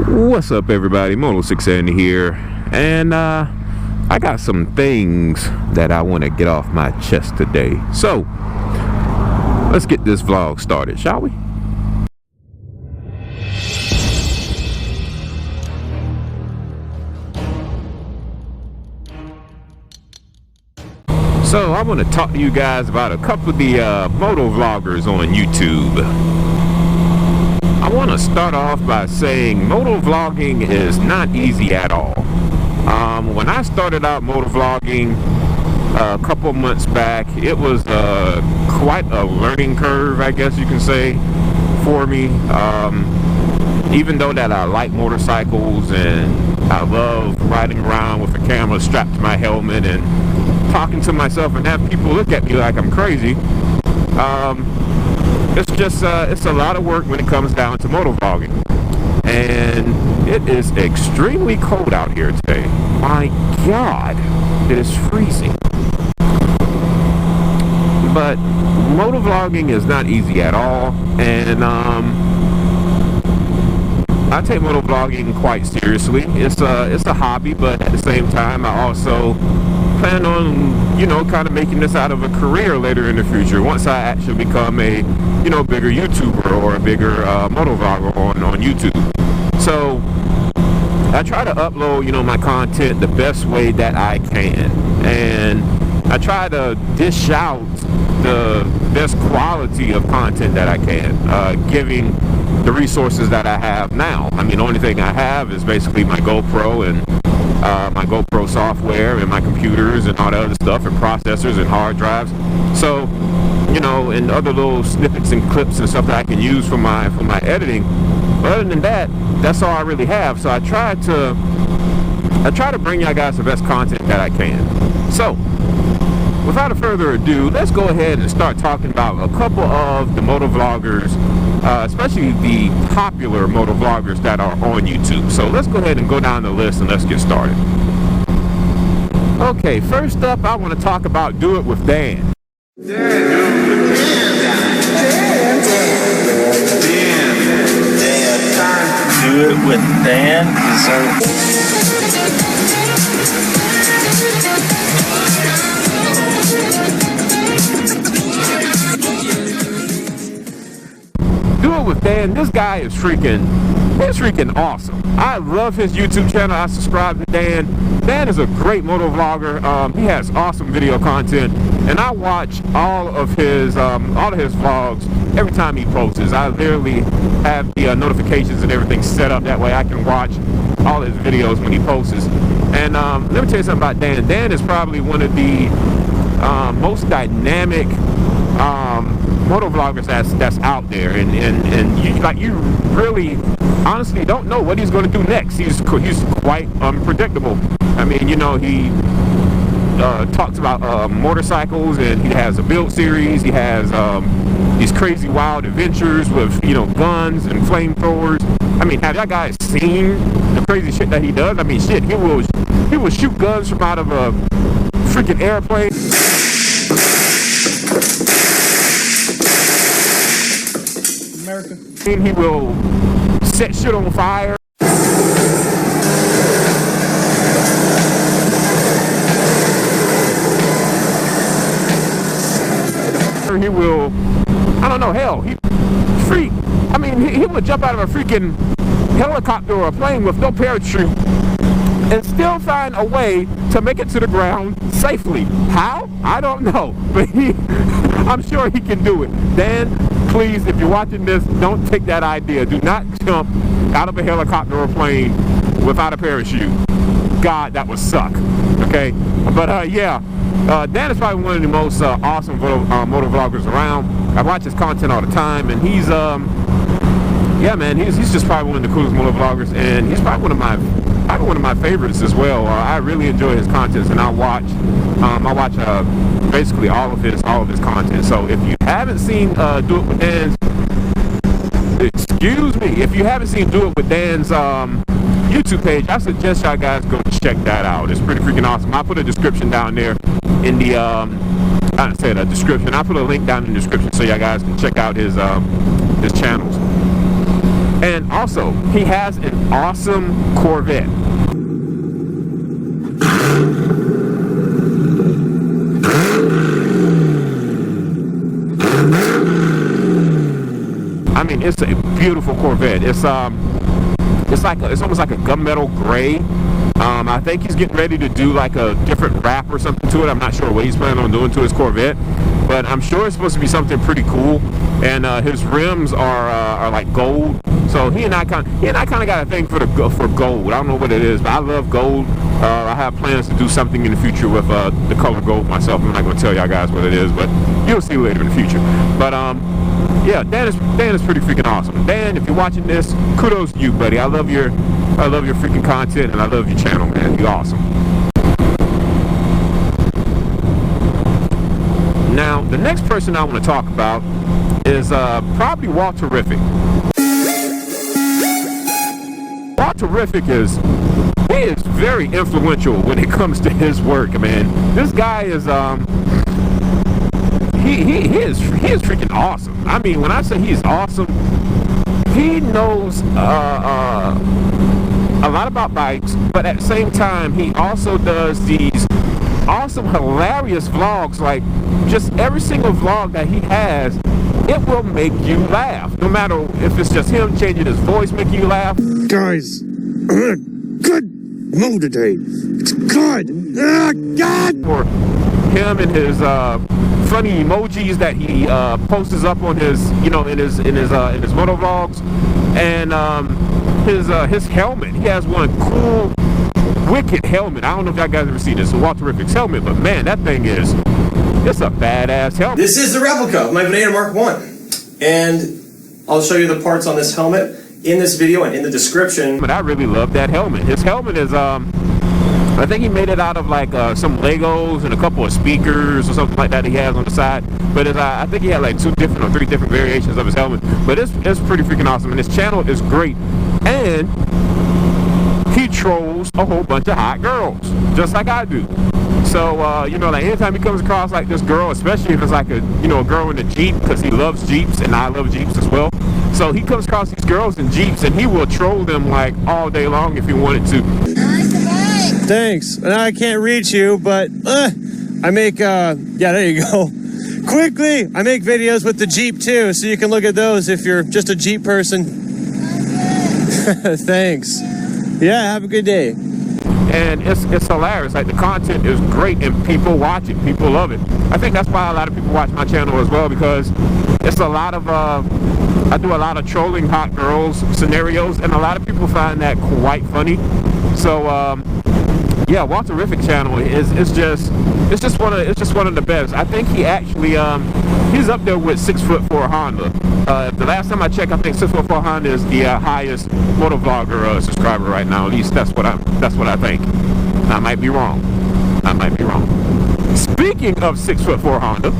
What's up, everybody? Moto6Sanity here, and I got some things that I want to get off my chest today. So let's get this vlog started, shall we? So I want to talk to you guys about a couple of the motovloggers on YouTube. I want to start off by saying motovlogging is not easy at all. When I started out motovlogging a couple months back, it was quite a learning curve, I guess you can say, for me. Even though that I like motorcycles and I love riding around with a camera strapped to my helmet and talking to myself and have people look at me like I'm crazy, it's just it's a lot of work when it comes down to motovlogging, and it is extremely cold out here today. My God, it is freezing. But motovlogging is not easy at all, and I take motovlogging quite seriously. It's a hobby, but at the same time, I also plan on, you know, kind of making this out of a career later in the future once I actually become a, you know, bigger YouTuber or a bigger motovlogger on YouTube. So I try to upload, you know, my content the best way that I can, and I try to dish out the best quality of content that I can, giving the resources that I have now. I mean, the only thing I have is basically my GoPro and my GoPro software and my computers and all that other stuff and processors and hard drives. So, you know, and other little snippets and clips and stuff that I can use for my editing. But other than that, that's all I really have. So I try to bring y'all guys the best content that I can. So without further ado, let's go ahead and start talking about a couple of the motovloggers, especially the popular motovloggers that are on YouTube. So let's go ahead and go down the list and let's get started. Okay, first up, I want to talk about Do It With Dan. Do It With Dan. Yes, sir. Do It With Dan, this guy is freaking awesome. I love his YouTube channel. I subscribe to Dan. Dan is a great motovlogger. He has awesome video content, and I watch all of his vlogs every time he posts. I literally have the notifications and everything set up that way I can watch all his videos when he posts. And let me tell you something about Dan. Dan is probably one of the most dynamic motovloggers that's out there, and you really honestly don't know what he's going to do next. He's quite unpredictable. I mean, you know, he talks about motorcycles, and he has a build series. He has these crazy wild adventures with, you know, guns and flamethrowers. I mean, have y'all guys seen the crazy shit that he does? I mean, shit, he will shoot guns from out of a freaking airplane. America. He will set shit on fire. He will, I don't know, hell, he would jump out of a freaking helicopter or a plane with no parachute and still find a way to make it to the ground safely. How? I don't know, but I'm sure he can do it. Dan, please, if you're watching this, don't take that idea. Do not jump out of a helicopter or plane without a parachute. God, that would suck. Okay, but yeah, Dan is probably one of the most awesome motovloggers around. I watch his content all the time, and he's yeah, man, he's just probably one of the coolest motovloggers, and he's probably one of my favorites as well. I really enjoy his content, and I watch basically all of his content. So if you haven't seen Do It With Dan's, excuse me, if you haven't seen Do It With Dan's YouTube page, I suggest y'all guys go check that out. It's pretty freaking awesome. I put a description down there in the I said a description. I put a link down in the description so y'all guys can check out his channels. And also, he has an awesome Corvette. I mean, it's a beautiful Corvette. It's almost like a gunmetal gray. I think he's getting ready to do like a different wrap or something to it. I'm not sure what he's planning on doing to his Corvette, but I'm sure it's supposed to be something pretty cool. And his rims are like gold. So he and I kind of got a thing for gold. I don't know what it is, but I love gold. I have plans to do something in the future with the color gold myself. I'm not going to tell y'all guys what it is, but you'll see later in the future. But yeah, Dan is pretty freaking awesome. Dan, if you're watching this, kudos to you, buddy. I love your freaking content, and I love your channel, man. You're awesome. Now, the next person I want to talk about is probably Walterrific. Walterrific is very influential when it comes to his work, man. This guy is he is freaking awesome. I mean, when I say he's awesome, he knows a lot about bikes, but at the same time, he also does these awesome, hilarious vlogs. Like, just every single vlog that he has, it will make you laugh. No matter if it's just him changing his voice, making you laugh. Guys, I'm in a good mood today. It's good. God. Or him and his funny emojis that he posts up on his, in his motovlogs, and his helmet. He has one cool, wicked helmet. I don't know if y'all guys ever seen this, Walterrific's helmet, but man, that thing it's a badass helmet. This is the replica of my Banana Mark 1, and I'll show you the parts on this helmet in this video and in the description. But I really love that helmet. His helmet is I think he made it out of like some Legos and a couple of speakers or something like that he has on the side. But I think he had like 2 different or 3 different variations of his helmet. But it's pretty freaking awesome, and his channel is great. And he trolls a whole bunch of hot girls, just like I do. So like anytime he comes across like this girl, especially if it's like a girl in a Jeep, because he loves Jeeps and I love Jeeps as well. So he comes across these girls in Jeeps and he will troll them like all day long if he wanted to. Thanks. I can't reach you, but I make yeah, there you go. Quickly, I make videos with the Jeep too, so you can look at those if you're just a Jeep person. Thanks. Yeah, have a good day. And it's hilarious. Like, the content is great and people watch it. People love it. I think that's why a lot of people watch my channel as well, because it's a lot of I do a lot of trolling hot girls scenarios, and a lot of people find that quite funny. So yeah, Walterrific channel is just one of the best. I think he actually he's up there with 6'4" Honda. The last time I checked, I think 6'4" Honda is the highest motovlogger subscriber right now. At least that's what I think. I might be wrong. Speaking of 6'4" Honda,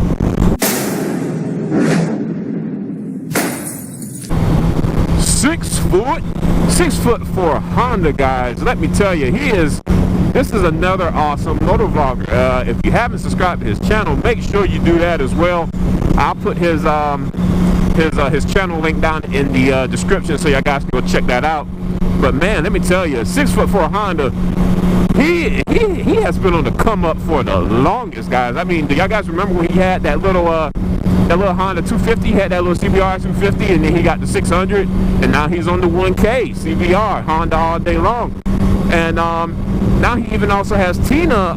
six foot four Honda, guys. Let me tell you, this is another awesome motovlogger. If you haven't subscribed to his channel, make sure you do that as well. I'll put his channel link down in the description, so y'all guys can go check that out. But man, let me tell you, 6'4" Honda, he has been on the come up for the longest, guys. I mean, do y'all guys remember when he had that little Honda 250? He had that little CBR 250, and then he got the 600, and now he's on the 1K CBR Honda all day long. And now he even also has Tina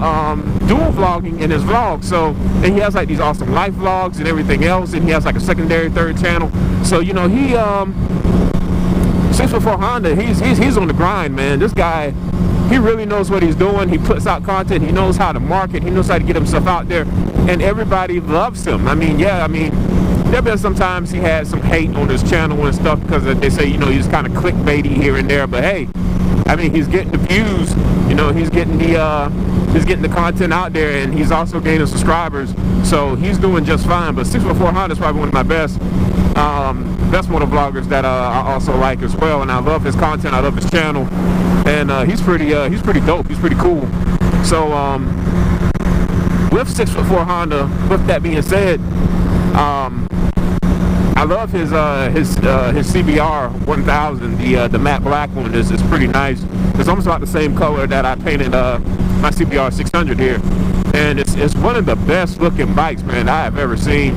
dual vlogging in his vlog. So, and he has like these awesome life vlogs and everything else, and he has like a secondary, third channel. So he 6'4" Honda, he's on the grind, man. This guy, he really knows what he's doing. He puts out content. He knows how to market. He knows how to get himself out there, and everybody loves him. I mean, yeah, there been sometimes he had some hate on his channel and stuff, because they say, he's kind of clickbaity here and there. But hey, I mean, he's getting the views. He's getting the content out there, and he's also gaining subscribers. So he's doing just fine. But 6'4" Honda is probably one of my best motovloggers that I also like as well. And I love his content. I love his channel, and he's pretty dope. He's pretty cool. So with 6'4" Honda, with that being said, I love his CBR 1000. The matte black one is pretty nice. It's almost about the same color that I painted my CBR 600 here, and it's one of the best looking bikes, man, I have ever seen.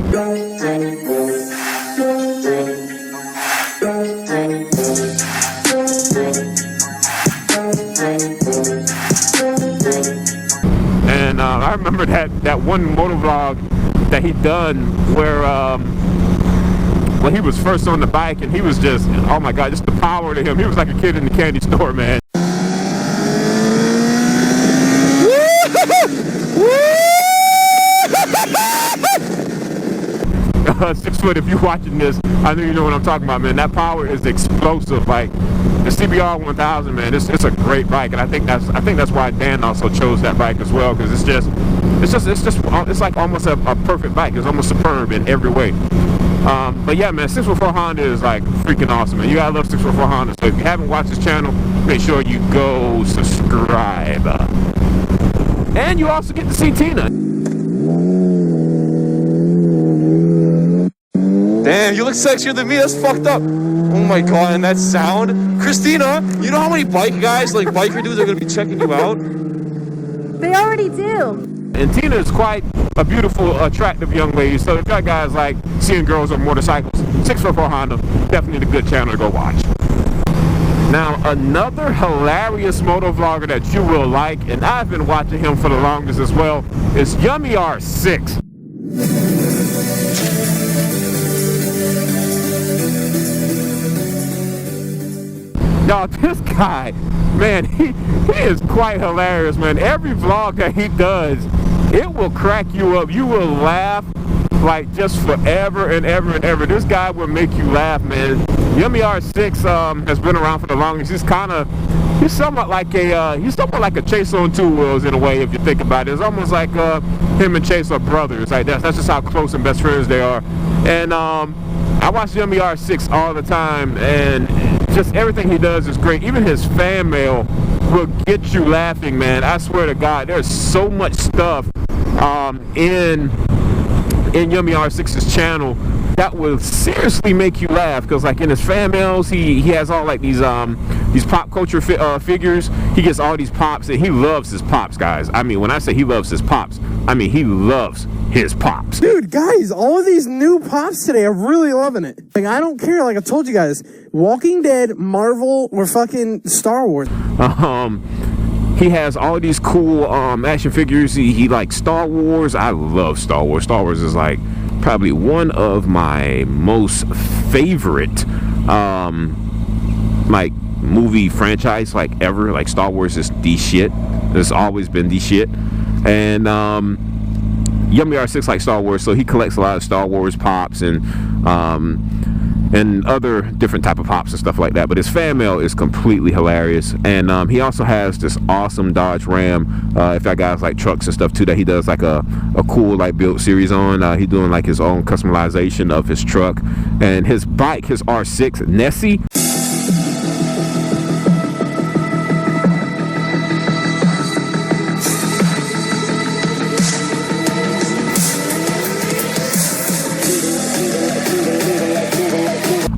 And I remember that one motovlog that he done where when he was first on the bike, and he was just, oh my god, just the power to him. He was like a kid in the candy store, man. 6 foot, if you're watching this, I know you know what I'm talking about, man. That power is explosive. Like the CBR 1000, man, it's a great bike, and I think that's why Dan also chose that bike as well, because it's like almost a perfect bike. It's almost superb in every way. But yeah, man, 644 Honda is like freaking awesome, man. You gotta love 644 Honda. So if you haven't watched this channel, make sure you go subscribe. And you also get to see Tina. Damn, you look sexier than me. That's fucked up. Oh my god, and that sound. Christina, you know how many bike guys, like biker dudes, are gonna be checking you out? They already do. And Tina is quite a beautiful, attractive young lady. So if you guys like seeing girls on motorcycles, 644 Honda, definitely a good channel to go watch. Now, another hilarious motovlogger that you will like, and I've been watching him for the longest as well, is YummiR6. Y'all, this guy, man, he is quite hilarious, man. Every vlog that he does, it will crack you up. You will laugh like just forever and ever and ever. This guy will make you laugh, man. YummiR6 has been around for the longest. He's somewhat like a ChaseOnTwoWheels in a way, if you think about it. It's almost like him and Chase are brothers. Like that's just how close and best friends they are. And I watch YummiR6 all the time, and just everything he does is great. Even his fan mail will get you laughing, man. I swear to God, there's so much stuff in YummiR6's channel that will seriously make you laugh, because like in his fan mails, he has all like these pop culture figures. He gets all these pops, and he loves his pops, guys. I mean, when I say he loves his pops, I mean he loves his pops. Dude, guys, all of these new pops today, I'm really loving it. Like, I don't care. Like I told you guys, Walking Dead, Marvel, or fucking Star Wars. He has all these cool action figures. He likes Star Wars. I love Star Wars. Star Wars is like probably one of my most favorite like movie franchise like ever. Like Star Wars is the shit. It's always been the shit. And YummiR6 likes Star Wars, so he collects a lot of Star Wars pops and other different type of pops and stuff like that. But his fan mail is completely hilarious. And he also has this awesome Dodge Ram, if that guy's like trucks and stuff too, that he does like a cool like build series on. He's doing like his own customization of his truck. And his bike, his R6 Nessie,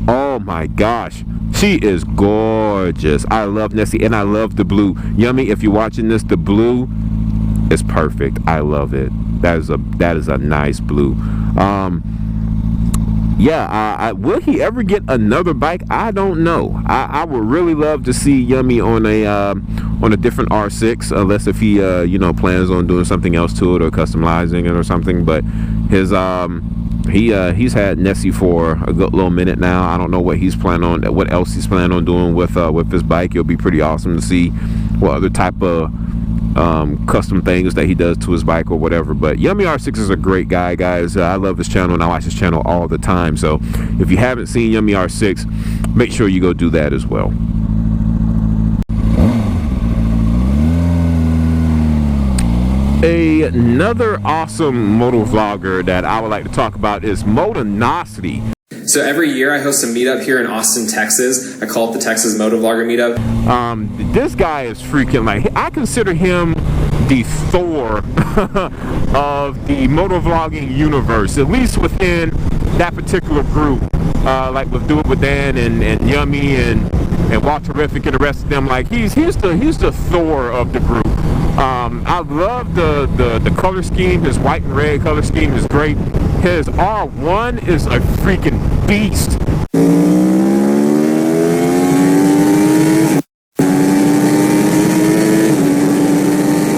oh my gosh, she is gorgeous. I love Nessie, and I love the blue. Yummy, if you're watching this, the blue is perfect. I love it. That is a nice blue. Yeah, will he ever get another bike? I don't know. I would really love to see Yummy on a different R6, unless if he you know, plans on doing something else to it or customizing it or something. But his he's had Nessie for a good little minute now. I don't know what else he's planning on doing with his bike. It'll be pretty awesome to see what other type of custom things that he does to his bike or whatever. But YummiR6 is a great guy, guys. I love his channel, and I watch his channel all the time. So if you haven't seen YummiR6, make sure you go do that as well. Another awesome motovlogger that I would like to talk about is Motonosity. So every year I host a meetup here in Austin, Texas. I call it the Texas Motovlogger Meetup. This guy is freaking, like, I consider him the Thor of the motovlogging universe, at least within that particular group, like with Do It With Dan and Yummy and Walterrific and the rest of them. Like he's the Thor of the group. I love the color scheme. His white and red color scheme is great. His R1 is a freaking beast.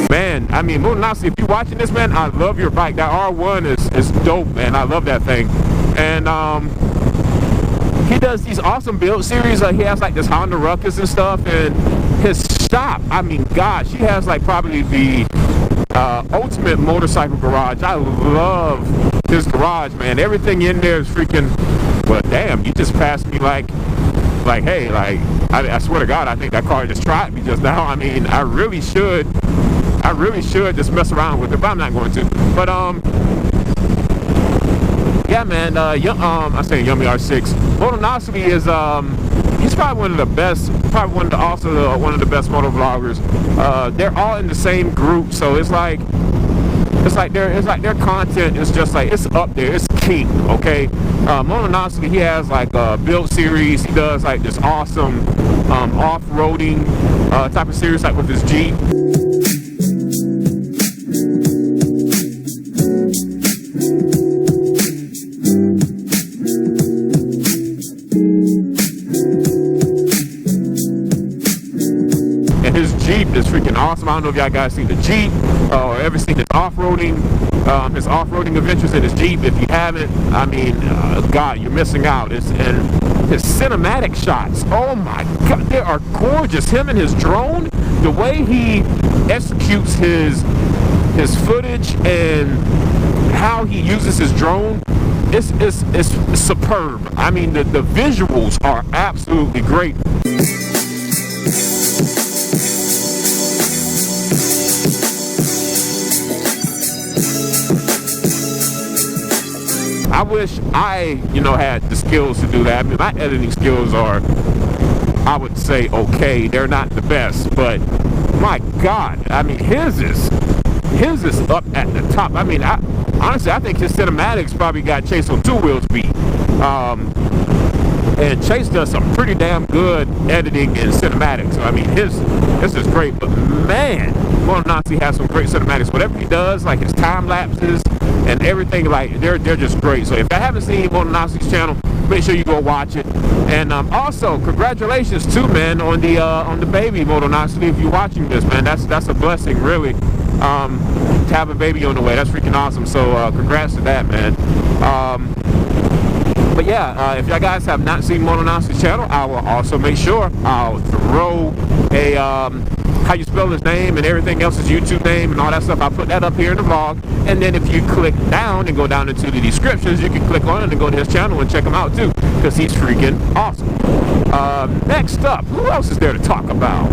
Man, I mean, Motonosity, if you're watching this, man, I love your bike. That R1 is dope, man. I love that thing. And he does these awesome build series. He has like this Honda Ruckus and stuff, and his shop, I mean, gosh, he has like probably the ultimate motorcycle garage. I love his garage, man. Everything in there is freaking, well, damn, you just passed me like, hey, like, I swear to God, I think that car just tried me just now. I mean, I really should just mess around with it, but I'm not going to. But, yeah, man, I'm saying YummiR6. Motonosity is, he's probably one of the best, one of the best motovloggers. They're all in the same group, so it's like their content is just like, it's up there, it's king, okay? Motonosity, he has like a build series. He does like this awesome off-roading type of series, like with his Jeep. His Jeep is freaking awesome. I don't know if y'all guys seen the Jeep or ever seen his off-roading adventures in his Jeep. If you haven't, I mean, God, you're missing out. And his cinematic shots, oh my God, they are gorgeous. Him and his drone, the way he executes his footage and how he uses his drone, it's superb. I mean, the visuals are absolutely great. I wish I, had the skills to do that. I mean, my editing skills are, I would say, okay. They're not the best, but my God, I mean, his is up at the top. I mean, honestly, I think his cinematics probably got ChaseOnTwoWheels beat. And Chase does some pretty damn good editing and cinematics. So, I mean, his is great, but man, Motonosity has some great cinematics. Whatever he does, like his time lapses and everything, like they're just great. So if I haven't seen Motonosity's channel, make sure you go watch it. And also, congratulations too, man, on the baby, Motonosity. If you're watching this, man, that's a blessing, really. To have a baby on the way, that's freaking awesome. So congrats to that, man. But yeah, if y'all guys have not seen Motonosity's channel, I will also make sure I'll throw a how you spell his name and everything else, his YouTube name and all that stuff. I'll put that up here in the vlog. And then if you click down and go down into the descriptions, you can click on it and go to his channel and check him out too, because he's freaking awesome. Next up, who else is there to talk about?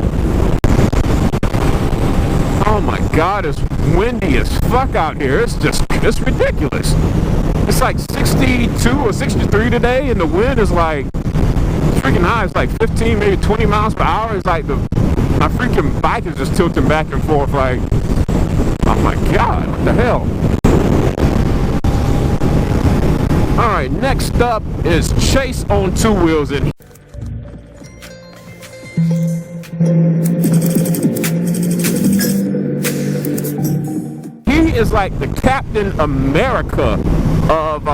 Oh my God, it's windy as fuck out here. It's ridiculous. It's like 62 or 63 today, and the wind is like freaking high. It's like 15, maybe 20 miles per hour. It's like my freaking bike is just tilting back and forth like, oh my God, what the hell? All right, next up is ChaseOnTwoWheels, and he is like the Captain America of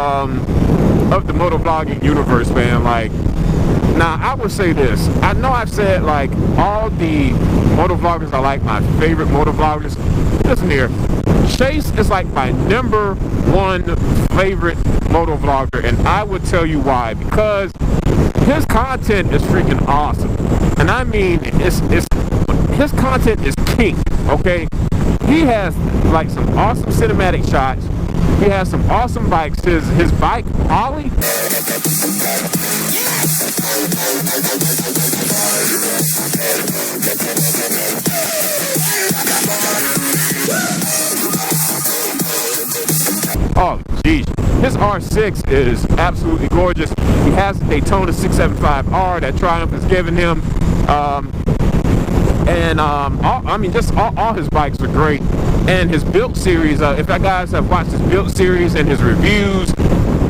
the motovlogging universe, man. Like, now I would say this. I know I've said like all the motovloggers are like my favorite motovloggers. Listen here, Chase is like my #1 favorite motovlogger, and I would tell you why. Because his content is freaking awesome, and I mean, his content is king. Okay, he has like some awesome cinematic shots. He has some awesome bikes. His bike, Ollie. Oh, geez. His R6 is absolutely gorgeous. He has the Daytona 675R that Triumph has given him. I mean, just all his bikes are great. And his build series, if you guys have watched his build series and his reviews,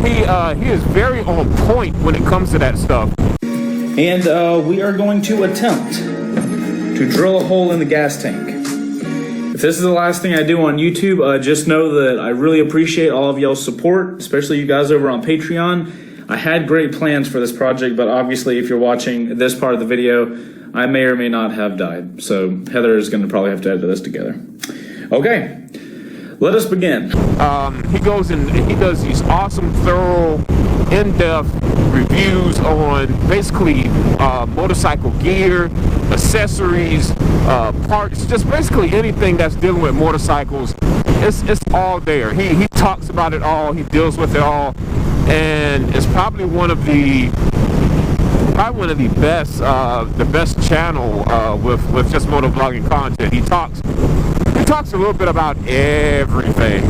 he is very on point when it comes to that stuff. And we are going to attempt to drill a hole in the gas tank. If this is the last thing I do on YouTube, just know that I really appreciate all of y'all's support, especially you guys over on Patreon. I had great plans for this project, but obviously if you're watching this part of the video, I may or may not have died. So Heather is going to probably have to edit this together. Okay, let us begin. He goes and he does these awesome, thorough, in-depth reviews on basically motorcycle gear, accessories, parts, just basically anything that's dealing with motorcycles. It's all there. He talks about it all. He deals with it all, and it's probably one of the best channel with just motovlogging content. He talks a little bit about everything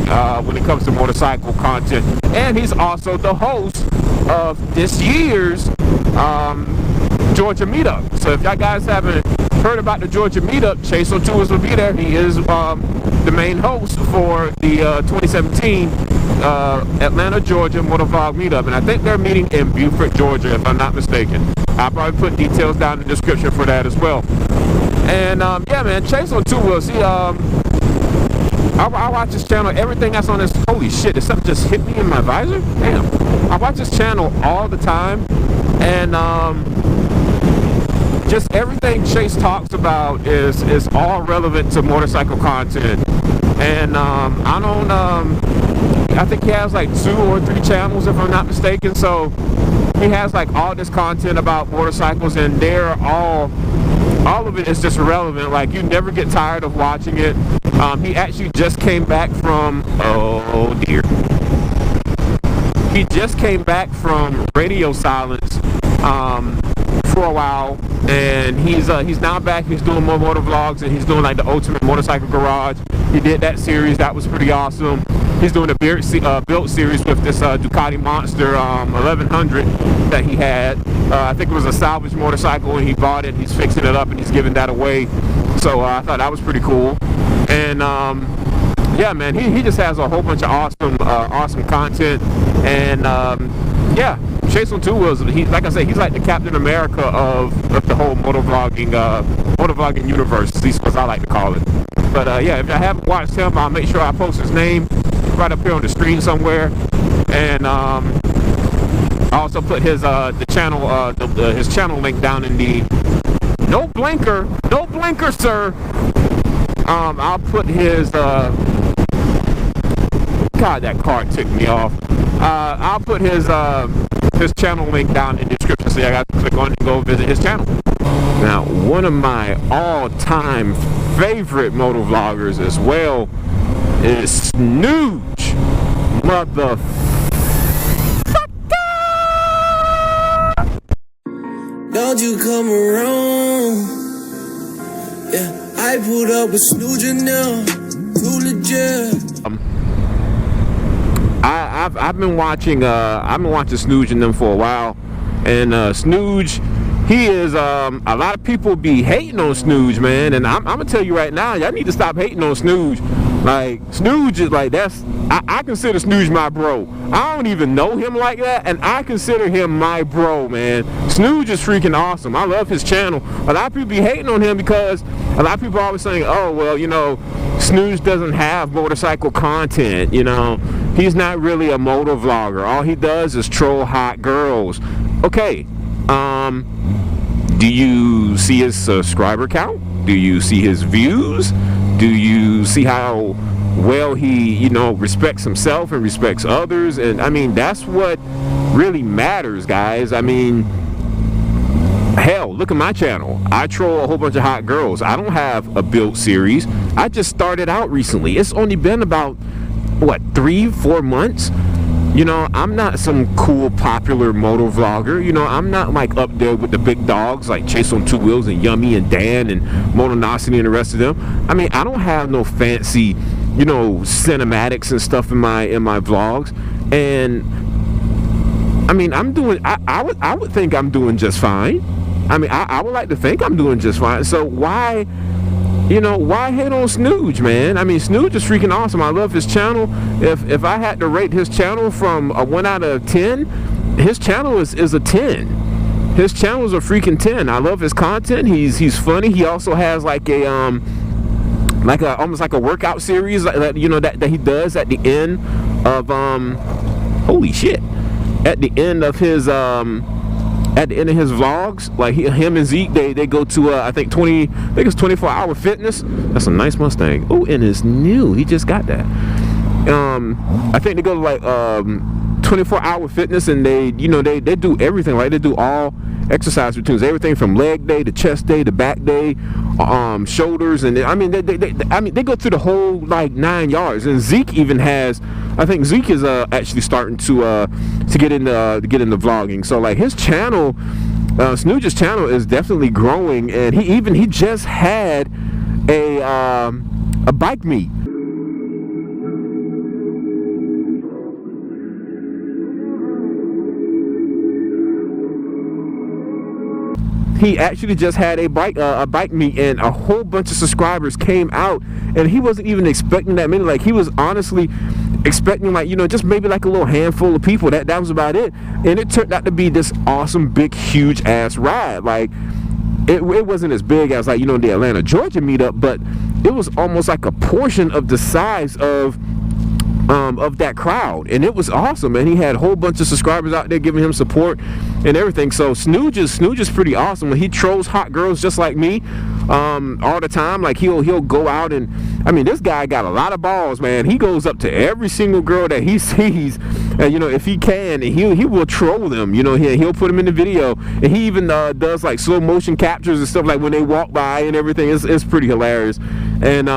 when it comes to motorcycle content, and he's also the host of this year's Georgia meetup. So if y'all guys haven't heard about the Georgia meetup, ChaseOnTwoWheels will be there. He is the main host for the 2017 Atlanta, Georgia Motovlog meetup, and I think they're meeting in Beaufort, Georgia, if I'm not mistaken. I'll probably put details down in the description for that as well. And yeah, man, ChaseOnTwoWheels. I watch this channel. Everything that's on this. Holy shit! Did something just hit me in my visor? Damn! I watch this channel all the time, and just everything Chase talks about is all relevant to motorcycle content. And I think he has like 2 or 3 channels if I'm not mistaken. So he has like all this content about motorcycles, and they're all of it is just relevant. Like, you never get tired of watching it. He actually just came back from, oh dear, he just came back from radio silence for a while, and he's now back. He's doing more motovlogs, and he's doing like the Ultimate Motorcycle Garage. He did that series. That was pretty awesome. He's doing a build series with this Ducati Monster 1100 that he had. I think it was a salvage motorcycle, and he bought it. He's fixing it up, and he's giving that away. So I thought that was pretty cool. And yeah, man, he just has a whole bunch of awesome content. And yeah, ChaseOnTwoWheels. He, like I said, he's like the Captain America of the whole motovlogging universe. At least what I like to call it. But yeah, if I haven't watched him, I'll make sure I post his name right up here on the screen somewhere. And I also put his the channel his channel link down in the no blinker, sir. I'll put his God, that car ticked me off. I'll put his channel link down in the description, so you guys can click on it and go visit his channel. Now, one of my all-time favorite motovloggers as well is Snooch. Don't you come around. Yeah, I pulled up with SnewJ now. Too legit. I've been watching Snooch and them for a while, and Snooch, he is a lot of people be hating on Snooch, man, and I'm gonna tell you right now, y'all need to stop hating on Snooch. Like, Snooch is like, I consider Snooch my bro. I don't even know him like that, and I consider him my bro, man. Snooch is freaking awesome. I love his channel. A lot of people be hating on him because a lot of people are always saying, oh, well, you know, Snooch doesn't have motorcycle content, you know. He's not really a motovlogger. All he does is troll hot girls. Okay, do you see his subscriber count? Do you see his views? Do you see how well he, you know, respects himself and respects others? And I mean, that's what really matters, guys. I mean, hell, look at my channel. I troll a whole bunch of hot girls. I don't have a build series. I just started out recently. It's only been about, what, 3-4 months? You know, I'm not some cool, popular motovlogger. You know, I'm not like up there with the big dogs like ChaseOnTwoWheels and Yummy and Dan and Motonosity and the rest of them. I mean, I don't have no fancy, you know, cinematics and stuff in my vlogs. And I mean, I'm doing. I would think I'm doing just fine. I mean, I would like to think I'm doing just fine. So why you know, why hate on SnewJ, man? I mean, SnewJ is freaking awesome. I love his channel. If I had to rate his channel from a 1 out of 10, his channel is a 10. His channel is a freaking 10. I love his content. He's funny. He also has like a almost like a workout series that you know that he does at the end of holy shit, at the end of his vlogs. Like him and Zeke, they go to I think it's 24-hour fitness. That's a nice Mustang. Oh, and it's new. He just got that. I think they go to like 24-hour fitness, and they do everything. Like they do all exercise routines, everything from leg day to chest day to back day, shoulders, and they go through the whole like 9 yards. And Zeke even has, I think Zeke is actually starting to get into vlogging. So like his channel, SnewJ's channel is definitely growing, and he just had a bike meet. He actually just had a bike meet, and a whole bunch of subscribers came out, and he wasn't even expecting that many. Like he was honestly expecting like, you know, just maybe like a little handful of people. That was about it. And it turned out to be this awesome, big, huge ass ride. Like it wasn't as big as like, you know, the Atlanta, Georgia meetup, but it was almost like a portion of the size of that crowd, and it was awesome. And he had a whole bunch of subscribers out there giving him support and everything. So SnewJ is pretty awesome. When he trolls hot girls just like me all the time, like he'll go out, and I mean, this guy got a lot of balls, man. He goes up to every single girl that he sees, and you know, if he can, and he will troll them. You know, he'll put them in the video, and he even does like slow motion captures and stuff, like when they walk by and everything. It's pretty hilarious. And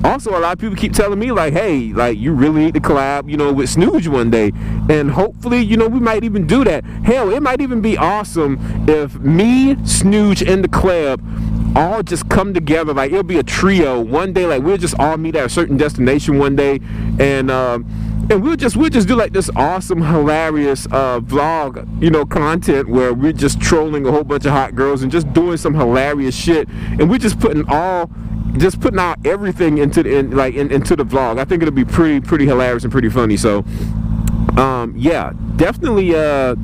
also, a lot of people keep telling me like, hey, like you really need to collab, you know, with SnewJ one day. And hopefully, you know, we might even do that. Hell, it might even be awesome if me, SnewJ, and the club all just come together. Like it'll be a trio one day. Like we'll just all meet at a certain destination one day, and we'll just do like this awesome, hilarious vlog, you know, content where we're just trolling a whole bunch of hot girls and just doing some hilarious shit, and we're just putting out everything into the vlog. I think it'll be pretty hilarious and pretty funny. So yeah, definitely a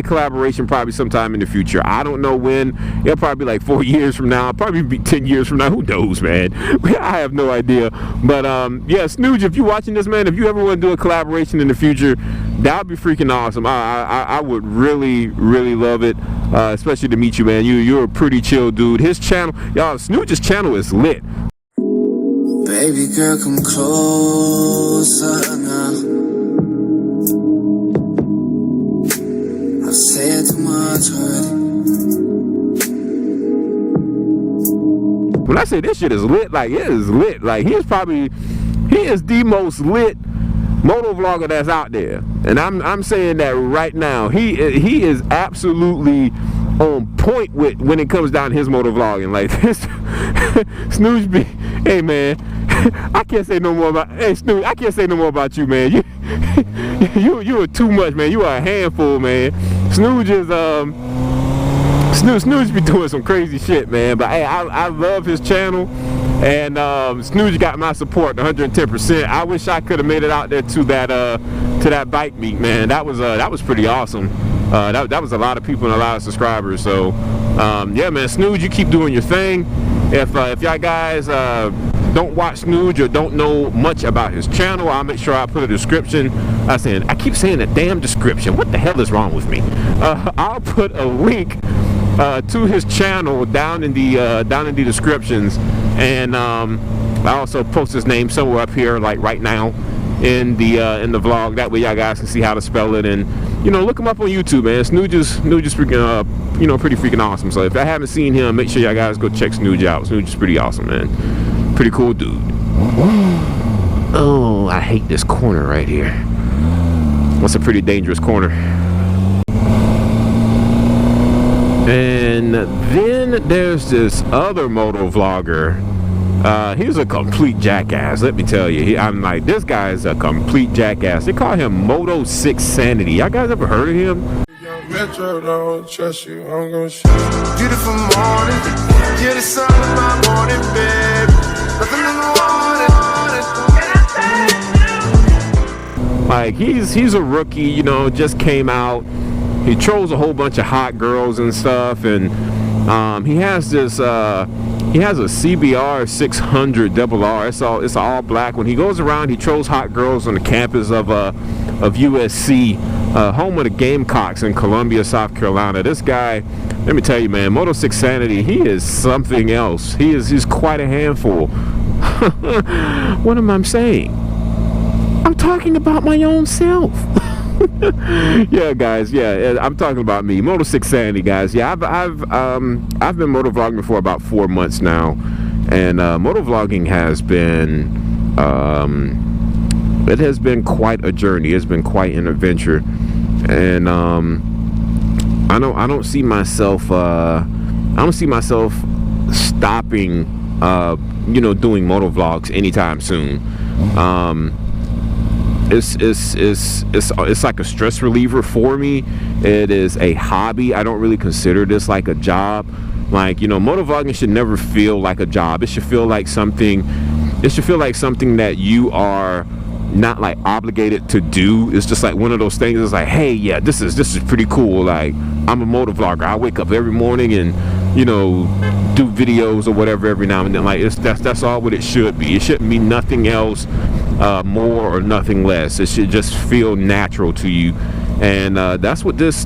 collaboration probably sometime in the future. I don't know when. It'll probably be like 4 years from now, probably be 10 years from now. Who knows, man? I have no idea. But yeah, SnewJ, if you're watching this, man, if you ever want to do a collaboration in the future, that would be freaking awesome. I would really love it, especially to meet you, man. You're a pretty chill dude. His channel, y'all, SnewJ's channel is lit. Baby girl, come closer now. I've said too much already. When I say this shit is lit, like it is lit. Like he is the most lit motovlogger that's out there, and I'm saying that right now. He is absolutely on point with when it comes down to his motovlogging. Like this, SnewJ be, hey man, I can't say no more about. Hey SnewJ, I can't say no more about you, man. You are too much, man. You are a handful, man. SnewJ is SnewJ be doing some crazy shit, man. But hey, I love his channel, and SnewJ got my support 110%. I wish I could have made it out there to that bike meet, man. That was pretty awesome. That was a lot of people and a lot of subscribers. So yeah, man, SnewJ, you keep doing your thing. If y'all guys don't watch SnewJ or don't know much about his channel, I'll make sure I put a description. I keep saying a damn description. What the hell is wrong with me? I'll put a link to his channel down in the descriptions, and I also post his name somewhere up here, like right now in the vlog. That way y'all guys can see how to spell it, and you know, look him up on YouTube, man. SnewJ's freaking you know, pretty freaking awesome. So if I haven't seen him, make sure y'all guys go check SnewJ out. SnewJ's pretty awesome, man. Pretty cool dude. Oh, I hate this corner right here. That's a pretty dangerous corner. And then there's this other motovlogger. He's a complete jackass, let me tell you. I'm like, this guy is a complete jackass. They call him Moto6Sanity. Y'all guys ever heard of him? Metro don't trust you, I'm gonna shoot you. Beautiful morning, you're the sun of my morning, babe. Nothing in the water. Like he's a rookie, you know, just came out. He trolls a whole bunch of hot girls and stuff, and he has this he has a CBR 600 RR. It's all black. When he goes around, he trolls hot girls on the campus of USC, home of the Gamecocks in Columbia, South Carolina. This guy, let me tell you, man, Moto6Sanity, he is something else. He's quite a handful. What am I saying? I'm talking about my own self. Yeah, guys. Yeah, I'm talking about me, Moto6Sanity, guys. Yeah, I've been motovlogging for about 4 months now, and motovlogging has been it has been quite a journey. It's been quite an adventure, and I don't see myself stopping you know, doing motovlogs anytime soon. It's like a stress reliever for me. It is a hobby. I don't really consider this like a job. Like, you know, motovlogging should never feel like a job. It should feel like something that you are not like obligated to do. It's just like one of those things. It's like, hey, yeah, this is pretty cool. Like, I'm a motovlogger. I wake up every morning and, you know, do videos or whatever every now and then. Like, that's all what it should be. It shouldn't be nothing else more or nothing less. It should just feel natural to you, and that's what this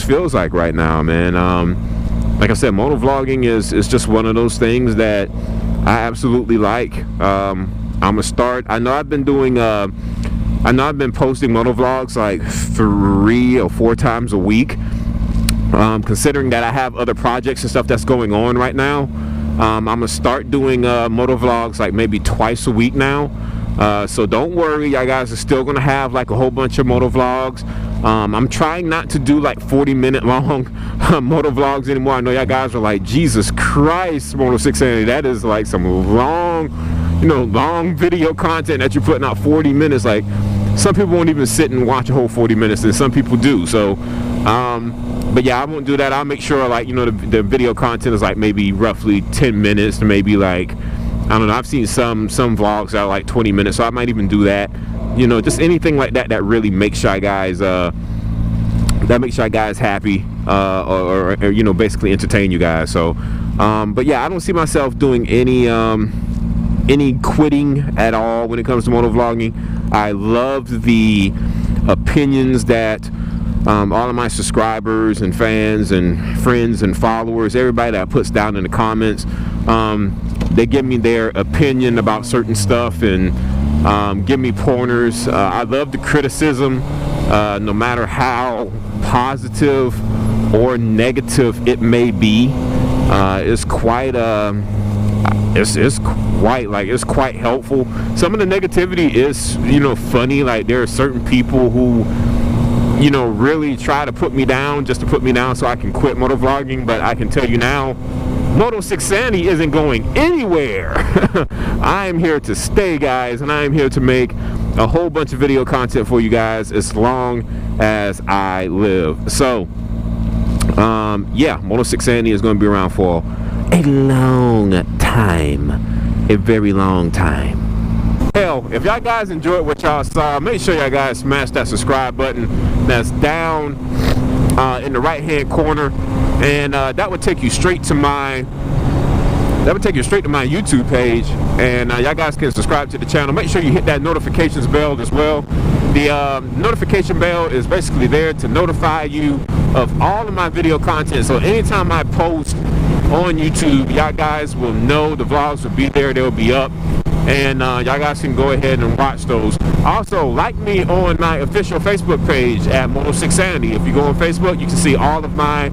feels like right now, man. Like I said, motovlogging is just one of those things that I absolutely like. I'm gonna start. I know I've been posting motovlogs like 3 or 4 times a week. Considering that I have other projects and stuff that's going on right now, I'm gonna start doing motovlogs like maybe twice a week now. So don't worry, y'all guys are still gonna have like a whole bunch of motovlogs. I'm trying not to do like 40-minute long motovlogs anymore. I know y'all guys are like, Jesus Christ, Moto6Sanity, that is like some long, you know, long video content that you're putting out 40 minutes. Like, some people won't even sit and watch a whole 40 minutes, and some people do. So but yeah, I won't do that. I'll make sure, like, you know, the video content is like maybe roughly 10 minutes to maybe like, I don't know, I've seen some vlogs that are like 20 minutes, so I might even do that. You know, just anything like that really makes you guys happy, or you know, basically entertain you guys. So but yeah, I don't see myself doing any quitting at all when it comes to motovlogging. I love the opinions that all of my subscribers and fans and friends and followers, everybody that puts down in the comments, they give me their opinion about certain stuff and give me pointers. I love the criticism, no matter how positive or negative it may be. It's quite it's quite helpful. Some of the negativity is, you know, funny. Like, there are certain people who, you know, really try to put me down just to put me down so I can quit motovlogging. But I can tell you now, Moto6Sanity isn't going anywhere. I am here to stay, guys, and I am here to make a whole bunch of video content for you guys as long as I live. So yeah, Moto6Sanity is going to be around for a long time, a very long time. Hell, if y'all guys enjoyed what y'all saw, make sure y'all guys smash that subscribe button that's down in the right hand corner, and that would take you straight to my YouTube page, and y'all guys can subscribe to the channel. Make sure you hit that notifications bell as well. The notification bell is basically there to notify you of all of my video content, so anytime I post on YouTube, y'all guys will know. The vlogs will be there, they'll be up, and y'all guys can go ahead and watch those. Also, like me on my official Facebook page at Moto6Sanity. If you go on Facebook, you can see all of my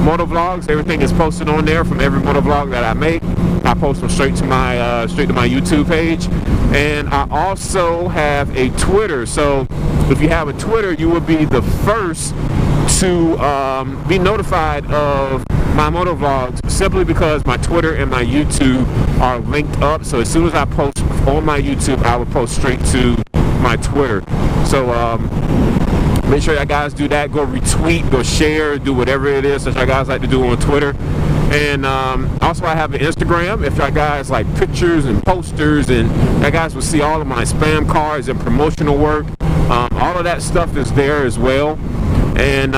motovlogs. Everything is posted on there from every motovlog that I make. I post them straight to my YouTube page. And I also have a Twitter. So if you have a Twitter, you will be the first to be notified of my motovlogs, simply because my Twitter and my YouTube are linked up. So as soon as I post on my YouTube, I will post straight to my Twitter. So make sure y'all guys do that. Go retweet, go share, do whatever it is that y'all guys like to do on Twitter. And also I have an Instagram. If y'all guys like pictures and posters, and y'all guys will see all of my spam cards and promotional work. All of that stuff is there as well. And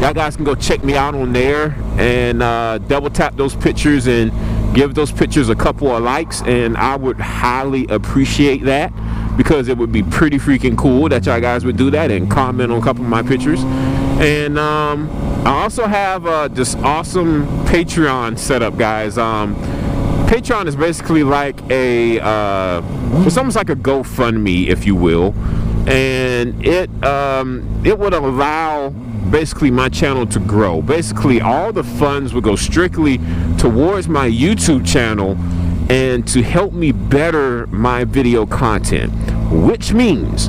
y'all guys can go check me out on there and double tap those pictures and give those pictures a couple of likes, and I would highly appreciate that, because it would be pretty freaking cool that y'all guys would do that and comment on a couple of my pictures. And I also have this awesome Patreon setup, guys. Patreon is basically like it's almost like a GoFundMe, if you will, and it would allow basically my channel to grow. Basically all the funds would go strictly towards my YouTube channel and to help me better my video content, which means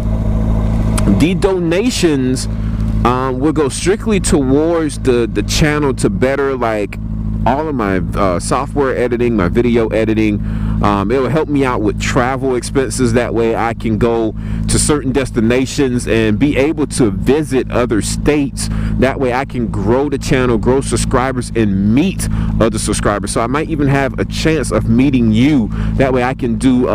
the donations will go strictly towards the channel to better like all of my software editing, my video editing. It will help me out with travel expenses. That way I can go to certain destinations and be able to visit other states. That way I can grow the channel, grow subscribers, and meet other subscribers. So I might even have a chance of meeting you. That way I can do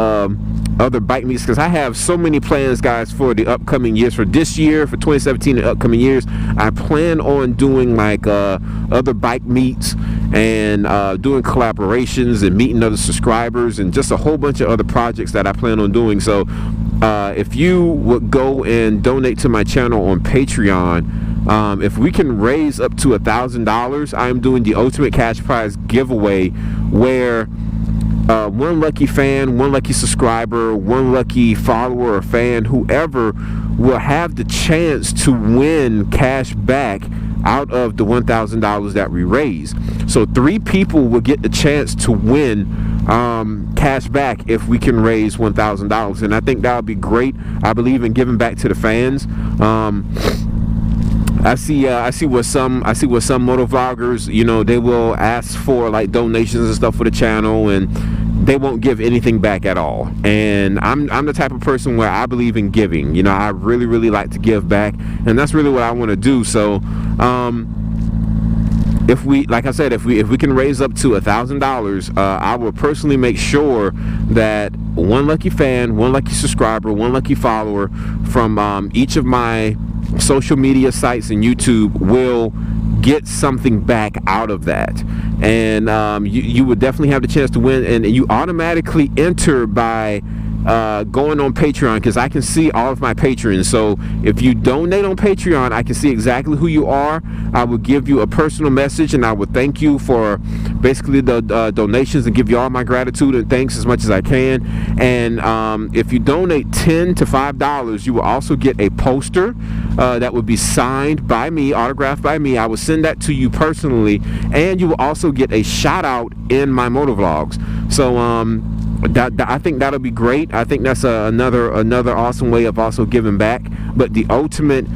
other bike meets, because I have so many plans, guys, for the upcoming years. For this year, for 2017 and upcoming years, I plan on doing like other bike meets and doing collaborations and meeting other subscribers and just a whole bunch of other projects that I plan on doing. So if you would go and donate to my channel on Patreon, if we can raise up to $1,000, I'm doing the ultimate cash prize giveaway, where one lucky fan, one lucky subscriber, one lucky follower or fan, whoever, will have the chance to win cash back out of the $1,000 that we raise. So 3 people will get the chance to win cash back if we can raise $1,000, and I think that would be great. I believe in giving back to the fans. I see what some motovloggers, you know, they will ask for like donations and stuff for the channel, and they won't give anything back at all. And I'm the type of person where I believe in giving. You know, I really like to give back, and that's really what I want to do. So if we, like I said, if we can raise up to $1,000, I will personally make sure that one lucky fan, one lucky subscriber, one lucky follower from each of my social media sites and YouTube will get something back out of that. And you would definitely have the chance to win, and you automatically enter by going on Patreon, because I can see all of my patrons. So if you donate on Patreon, I can see exactly who you are. I will give you a personal message, and I will thank you for basically the donations and give you all my gratitude and thanks as much as I can. And if you donate $10 to $5, you will also get a poster that would be signed by me, autographed by me. I will send that to you personally, and you will also get a shout out in my motovlogs. So I think that'll be great. I think that's another awesome way of also giving back. But the ultimate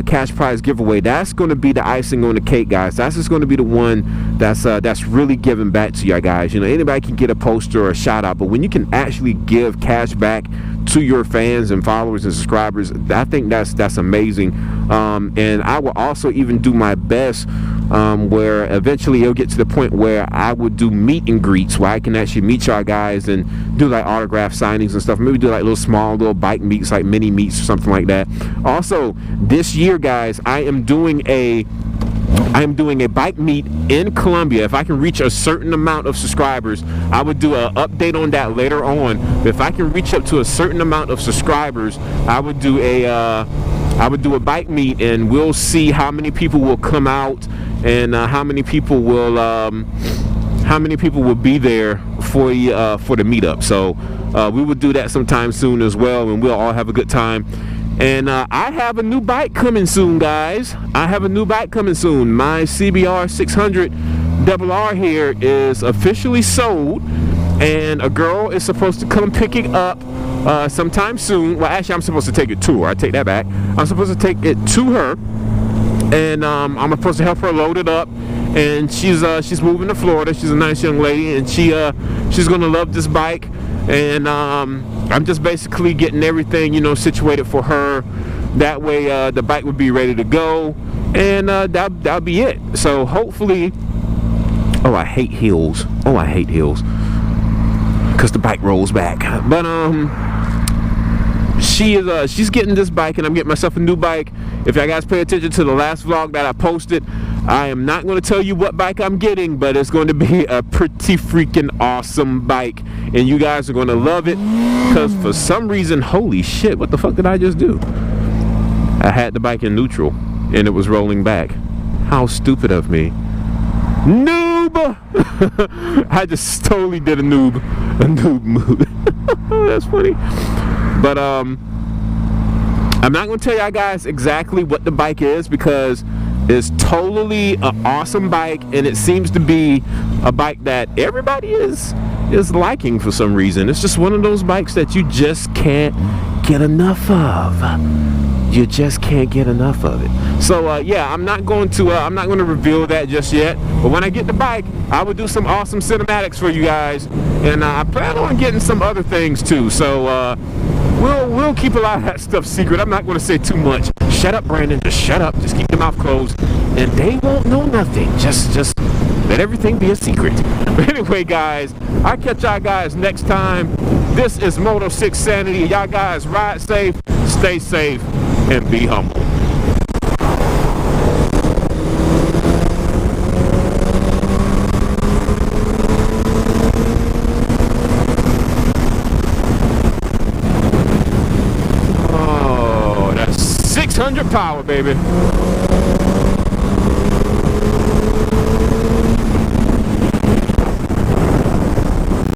cash prize giveaway, that's going to be the icing on the cake, guys. That's just going to be the one that's really giving back to you guys. You know, anybody can get a poster or a shout out, but when you can actually give cash back to your fans and followers and subscribers, I think that's amazing. And I will also even do my best where eventually it'll get to the point where I would do meet and greets, where I can actually meet y'all guys and do like autograph signings and stuff. Maybe do like little bike meets, like mini meets or something like that. Also, this year, guys, I am doing a bike meet in Colombia. If I can reach a certain amount of subscribers, I would do an update on that later on. But if I can reach up to a certain amount of subscribers, I would do a bike meet, and we'll see how many people will come out and how many people will be there for the meetup. So we will do that sometime soon as well, and we'll all have a good time. And I have a new bike coming soon, guys. I have a new bike coming soon. My CBR 600 RR here is officially sold, and a girl is supposed to come pick it up sometime soon. Well, actually, I'm supposed to take it to her. I take that back. I'm supposed to take it to her, and I'm supposed to help her load it up. And she's moving to Florida. She's a nice young lady, and she's gonna love this bike. and I'm just basically getting everything, you know, situated for her. That way the bike would be ready to go, and that'll be it. So hopefully, oh, I hate heels. Oh, I hate heels, because the bike rolls back. But she's getting this bike, and I'm getting myself a new bike. If y'all guys pay attention to the last vlog that I posted, I am not going to tell you what bike I'm getting, but it's going to be a pretty freaking awesome bike, and you guys are going to love it, because for some reason, holy shit, what the fuck did I just do? I had the bike in neutral, and it was rolling back. How stupid of me. Noob! I just totally did a noob move. That's funny. But I'm not going to tell y'all guys exactly what the bike is, because it's totally an awesome bike, and it seems to be a bike that everybody is liking for some reason. It's just one of those bikes that you just can't get enough of. You just can't get enough of it. So yeah, I'm not going to reveal that just yet. But when I get the bike, I will do some awesome cinematics for you guys, and I plan on getting some other things too. So we'll keep a lot of that stuff secret. I'm not going to say too much. Shut up, Brandon. Just shut up. Just keep your mouth closed, and they won't know nothing. Just let everything be a secret. But anyway, guys, I'll catch y'all guys next time. This is Moto6Sanity. Y'all guys ride safe, stay safe, and be humble. Oh, that's 600 power, baby.